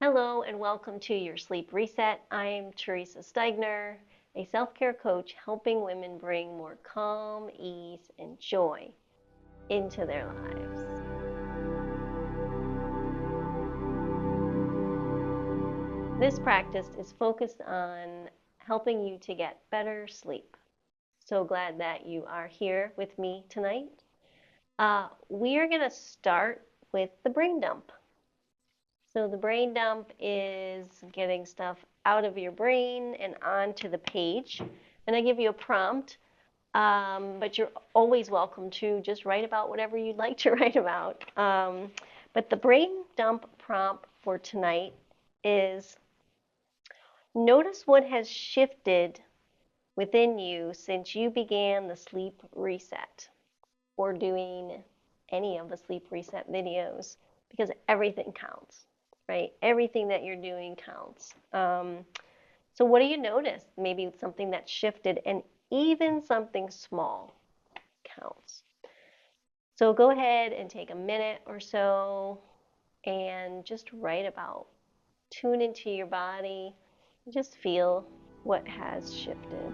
Hello and welcome to your Sleep Reset. I'm Teresa Steigner, a self-care coach helping women bring more calm, ease, and joy into their lives. This practice is focused on helping you to get better sleep. So glad that you are here with me tonight. We are going to start with the brain dump. So the brain dump is getting stuff out of your brain and onto the page. And I give you a prompt, but you're always welcome to just write about whatever you'd like to write about. But the brain dump prompt for tonight is notice what has shifted within you since you began the sleep reset or doing any of the sleep reset videos, because everything counts, right? Everything that you're doing counts. So what do you notice? Maybe it's something that shifted, and even something small counts. So go ahead and take a minute or so and just write about, tune into your body, just feel what has shifted.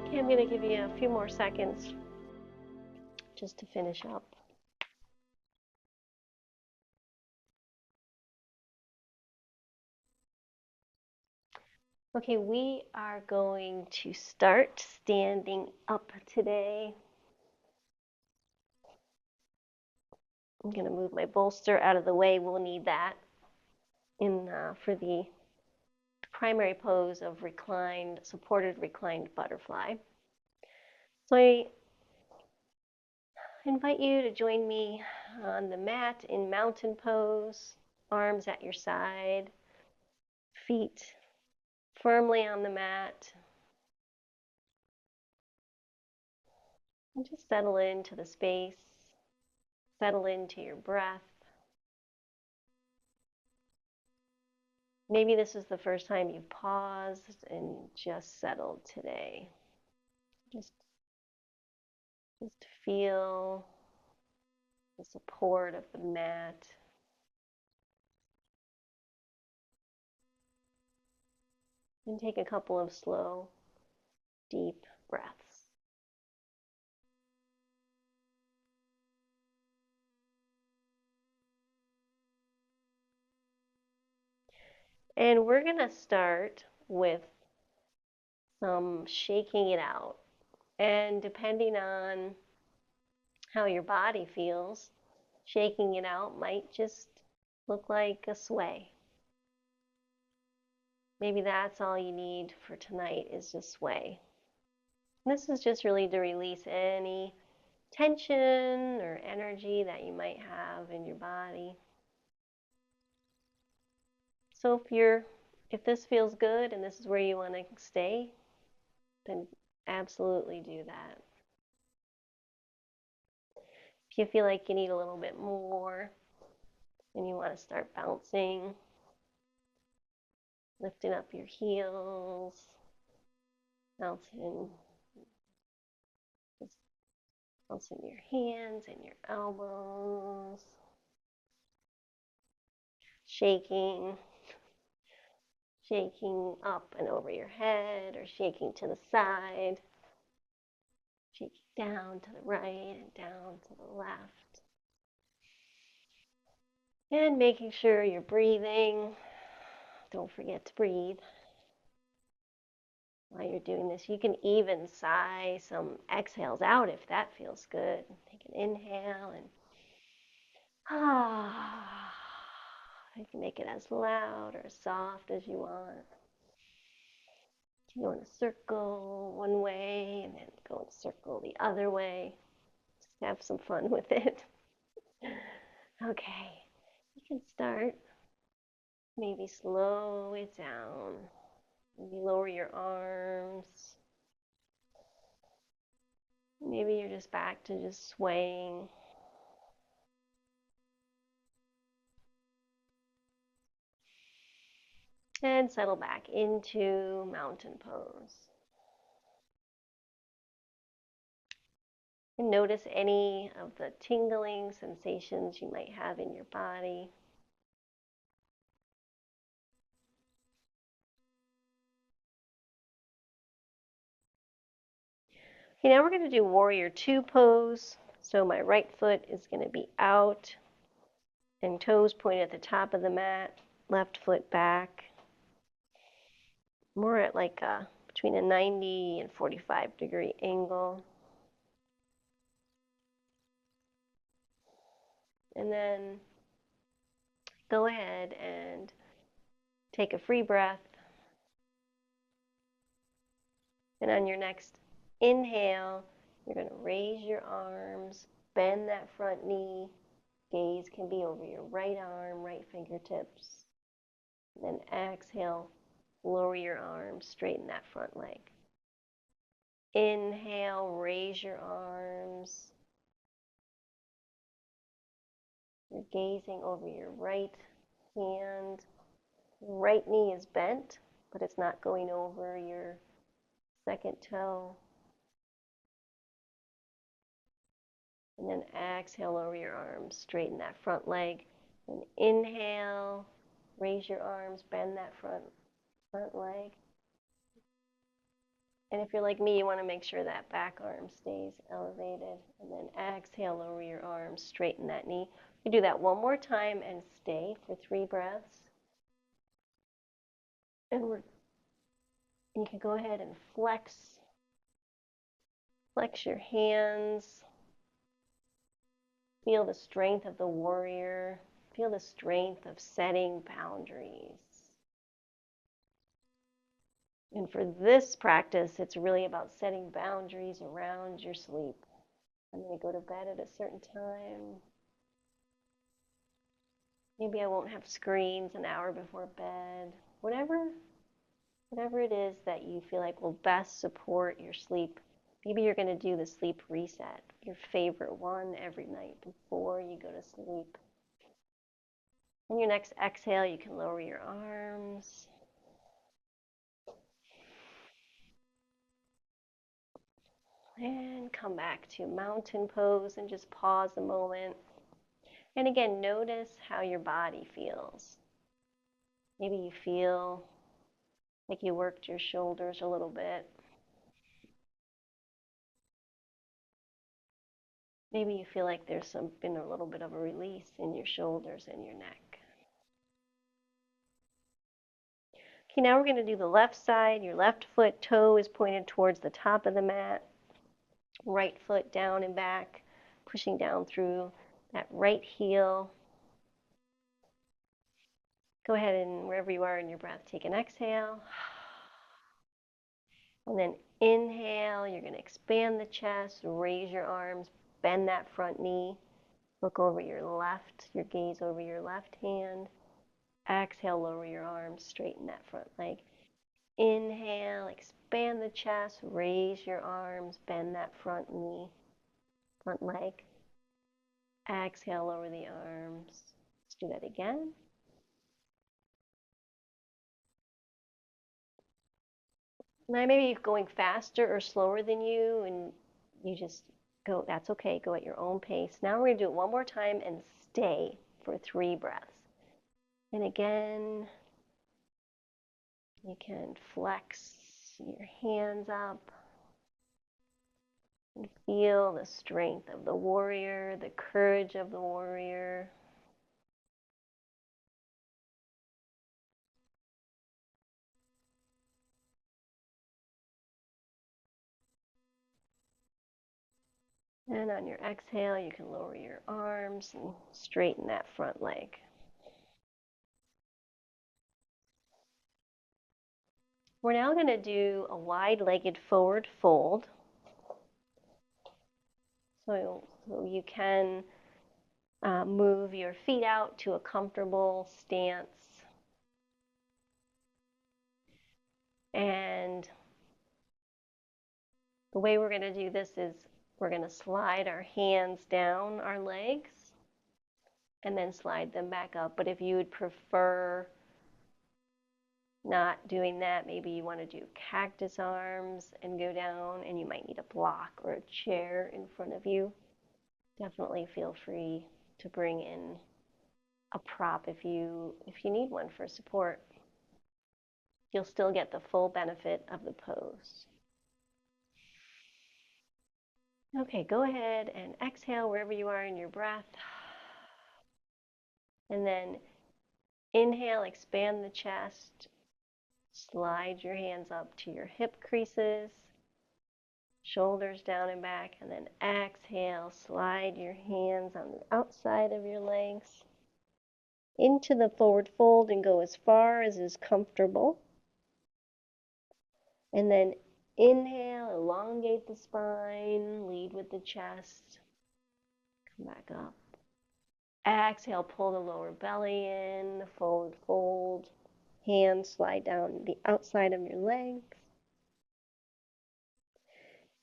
Okay, I'm going to give you a few more seconds just to finish up. Okay, we are going to start standing up today. I'm going to move my bolster out of the way. We'll need that for the primary pose of supported reclined butterfly. So I invite you to join me on the mat in mountain pose, arms at your side, feet firmly on the mat. And just settle into the space, settle into your breath. Maybe this is the first time you've paused and just settled today. Just feel the support of the mat. And take a couple of slow, deep breaths. And we're going to start with some shaking it out. And depending on how your body feels, shaking it out might just look like a sway. Maybe that's all you need for tonight is just sway. And this is just really to release any tension or energy that you might have in your body. So if this feels good and this is where you want to stay, then absolutely do that. If you feel like you need a little bit more and you want to start bouncing, lifting up your heels, bouncing, just bouncing your hands and your elbows, shaking up and over your head or shaking to the side, shaking down to the right and down to the left. And making sure you're breathing. Don't forget to breathe while you're doing this. You can even sigh some exhales out if that feels good. Take an inhale and ah. You can make it as loud or as soft as you want. You go in a circle one way and then go in a circle the other way. Just have some fun with it. Okay, you can start. Maybe slow it down. Maybe lower your arms. Maybe you're just back to just swaying. And settle back into mountain pose. And notice any of the tingling sensations you might have in your body. Okay, now we're going to do warrior two pose. So my right foot is going to be out and toes point at the top of the mat, left foot back. More at like between a 90 and 45-degree angle. And then go ahead and take a free breath. And on your next inhale, you're going to raise your arms, bend that front knee. Gaze can be over your right arm, right fingertips. And then exhale, lower your arms, straighten that front leg. Inhale, raise your arms. You're gazing over your right hand. Right knee is bent, but it's not going over your second toe. And then exhale over your arms, straighten that front leg. And inhale, raise your arms, bend that front leg. And if you're like me, you want to make sure that back arm stays elevated. And then exhale over your arms, straighten that knee. You do that one more time and stay for 3 breaths. And you can go ahead and flex your hands. Feel the strength of the warrior. Feel the strength of setting boundaries. And for this practice, it's really about setting boundaries around your sleep. I'm going to go to bed at a certain time. Maybe I won't have screens an hour before bed. Whatever it is that you feel like will best support your sleep. Maybe you're going to do the sleep reset, your favorite one every night before you go to sleep. On your next exhale, you can lower your arms. And come back to mountain pose and just pause a moment. And again, notice how your body feels. Maybe you feel like you worked your shoulders a little bit. Maybe you feel like there's been a little bit of a release in your shoulders and your neck. Okay, now we're going to do the left side. Your left foot toe is pointed towards the top of the mat. Right foot down and back, pushing down through that right heel. Go ahead and wherever you are in your breath, take an exhale. And then inhale, you're going to expand the chest, raise your arms, bend that front knee. Look over your gaze over your left hand. Exhale, lower your arms, straighten that front leg. Inhale, expand the chest, raise your arms, bend that front knee, front leg. Exhale, lower the arms. Let's do that again. Now maybe going faster or slower than you, and you just go, that's okay, go at your own pace. Now we're going to do it one more time and stay for 3 breaths. And again, you can flex your hands up and feel the strength of the warrior, the courage of the warrior. And on your exhale, you can lower your arms and straighten that front leg. We're now going to do a wide-legged forward fold. So you can move your feet out to a comfortable stance. And the way we're going to do this is we're going to slide our hands down our legs and then slide them back up. But if you would prefer not doing that, maybe you want to do cactus arms and go down, and you might need a block or a chair in front of you. Definitely feel free to bring in a prop if you need one for support. You'll still get the full benefit of the pose. Okay, go ahead and exhale wherever you are in your breath. And then inhale, expand the chest. Slide your hands up to your hip creases, shoulders down and back, and then exhale, slide your hands on the outside of your legs into the forward fold and go as far as is comfortable. And then inhale, elongate the spine, lead with the chest, come back up. Exhale, pull the lower belly in, forward fold, hands slide down the outside of your legs.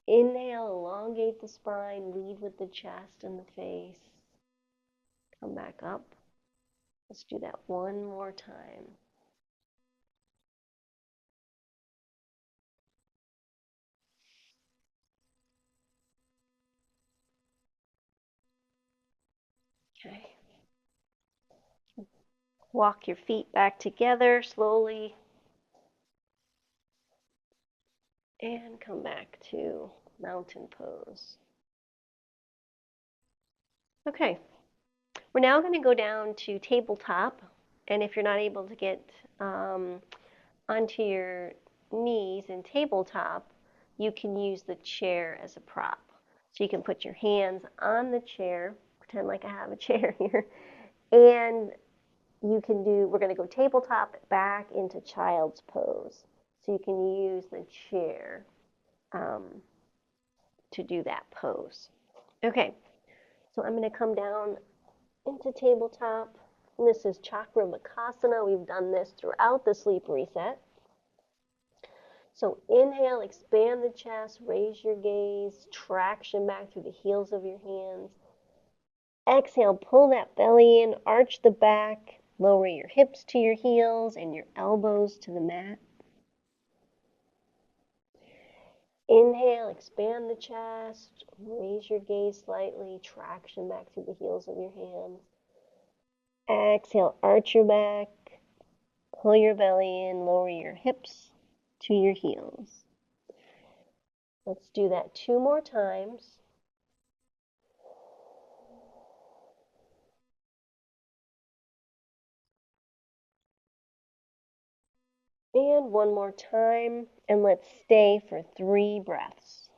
Inhale, elongate the spine, lead with the chest and the face. Come back up. Let's do that one more time. Okay. Walk your feet back together slowly. And come back to mountain pose. Okay. We're now going to go down to tabletop. And if you're not able to get onto your knees in tabletop, you can use the chair as a prop. So you can put your hands on the chair, pretend like I have a chair here, and we're going to go tabletop back into child's pose. So you can use the chair to do that pose. Okay, so I'm going to come down into tabletop. And this is Chakra Bakasana. We've done this throughout the sleep reset. So inhale, expand the chest, raise your gaze, traction back through the heels of your hands. Exhale, pull that belly in, arch the back, lower your hips to your heels and your elbows to the mat. Inhale, expand the chest, raise your gaze slightly, traction back through the heels of your hands. Exhale, arch your back, pull your belly in, lower your hips to your heels. Let's do that 2 more times. And 1 more time, and let's stay for 3 breaths.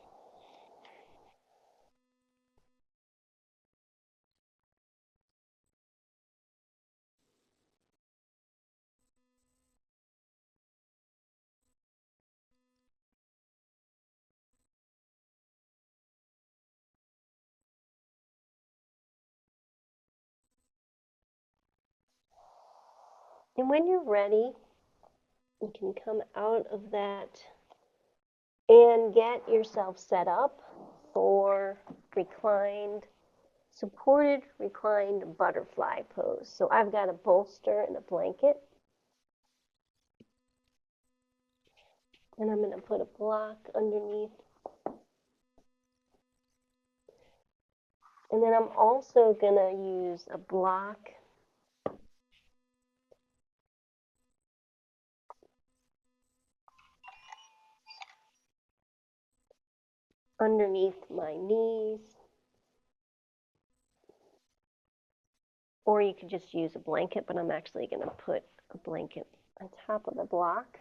And when you're ready, you can come out of that and get yourself set up for supported reclined butterfly pose. So I've got a bolster and a blanket. And I'm going to put a block underneath. And then I'm also going to use a block underneath my knees. Or you could just use a blanket, but I'm actually going to put a blanket on top of the block.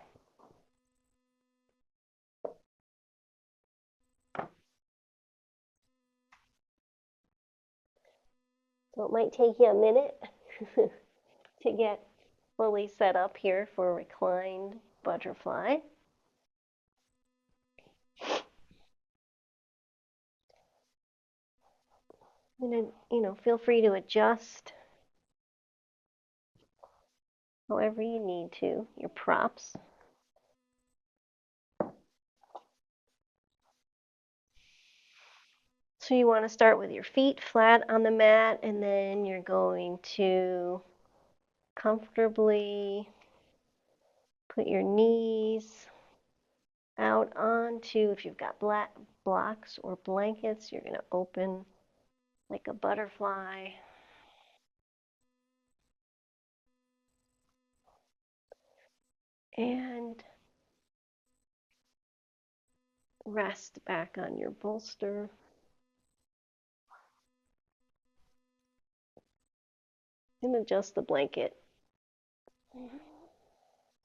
So it might take you a minute to get fully set up here for reclined butterfly. And then, feel free to adjust however you need to, your props. So you want to start with your feet flat on the mat, and then you're going to comfortably put your knees out onto, if you've got blocks or blankets, you're going to open like a butterfly. And rest back on your bolster. And adjust the blanket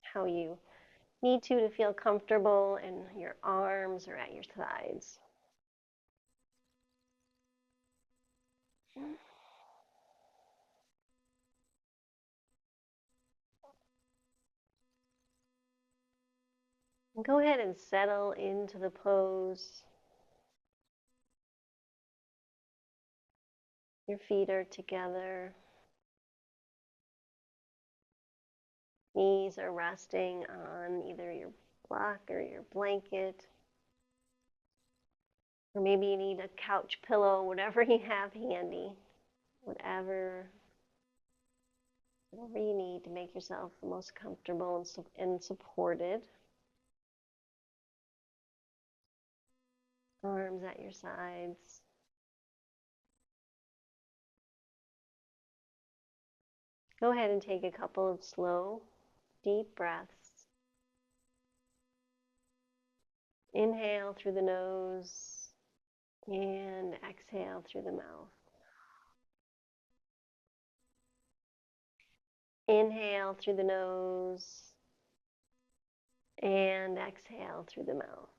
how you need to feel comfortable, and your arms are at your sides. And go ahead and settle into the pose. Your feet are together. Knees are resting on either your block or your blanket. Or maybe you need a couch pillow, whatever you have handy. Whatever you need to make yourself the most comfortable and supported. Arms at your sides. Go ahead and take a couple of slow, deep breaths. Inhale through the nose and exhale through the mouth. Inhale through the nose and exhale through the mouth.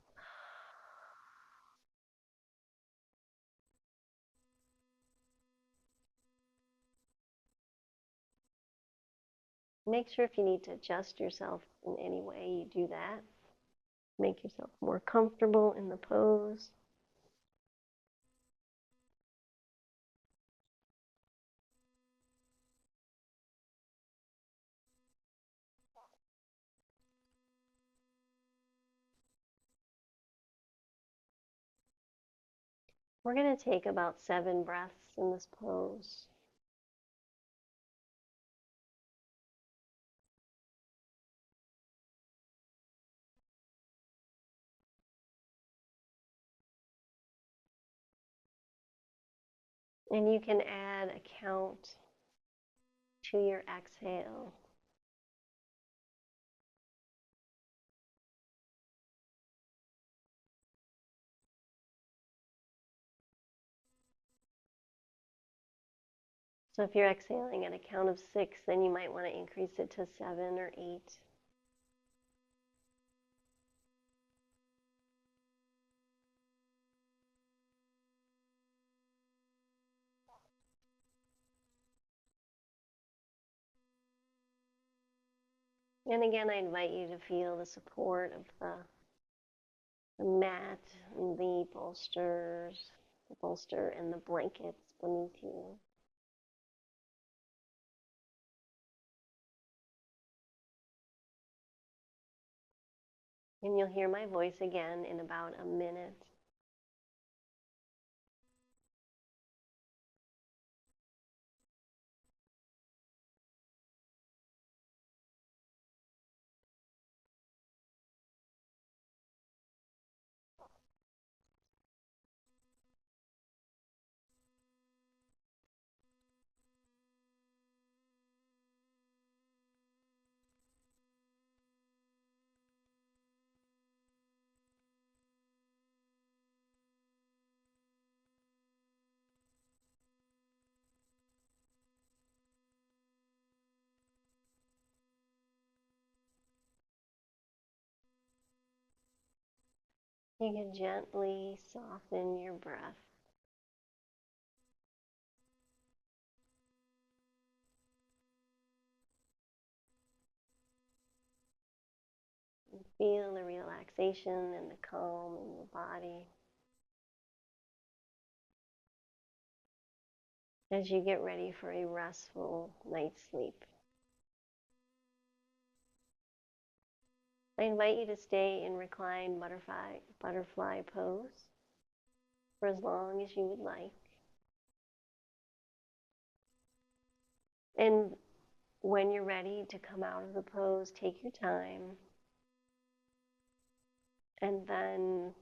Make sure if you need to adjust yourself in any way, you do that. Make yourself more comfortable in the pose. We're going to take about 7 breaths in this pose. And you can add a count to your exhale. So if you're exhaling at a count of 6, then you might want to increase it to 7 or 8. And again, I invite you to feel the support of the mat and the bolster and the blankets beneath you. And you'll hear my voice again in about a minute. You can gently soften your breath. Feel the relaxation and the calm in your body as you get ready for a restful night's sleep. I invite you to stay in reclined butterfly pose for as long as you would like. And when you're ready to come out of the pose, take your time and then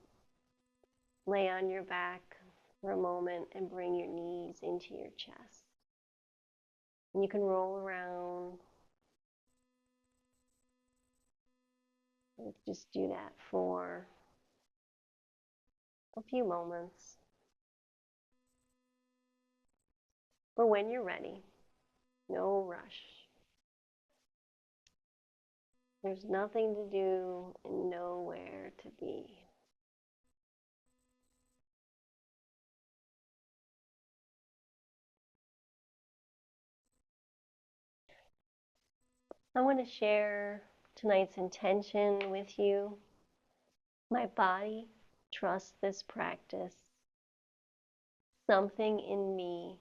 lay on your back for a moment and bring your knees into your chest. And you can roll around. Let's just do that for a few moments. But when you're ready, no rush. There's nothing to do and nowhere to be. I want to share tonight's intention with you. My body trusts this practice. Something in me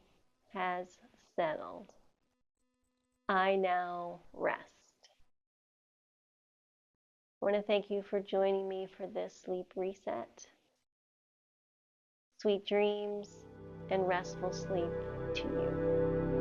has settled. I now rest. I want to thank you for joining me for this sleep reset. Sweet dreams and restful sleep to you.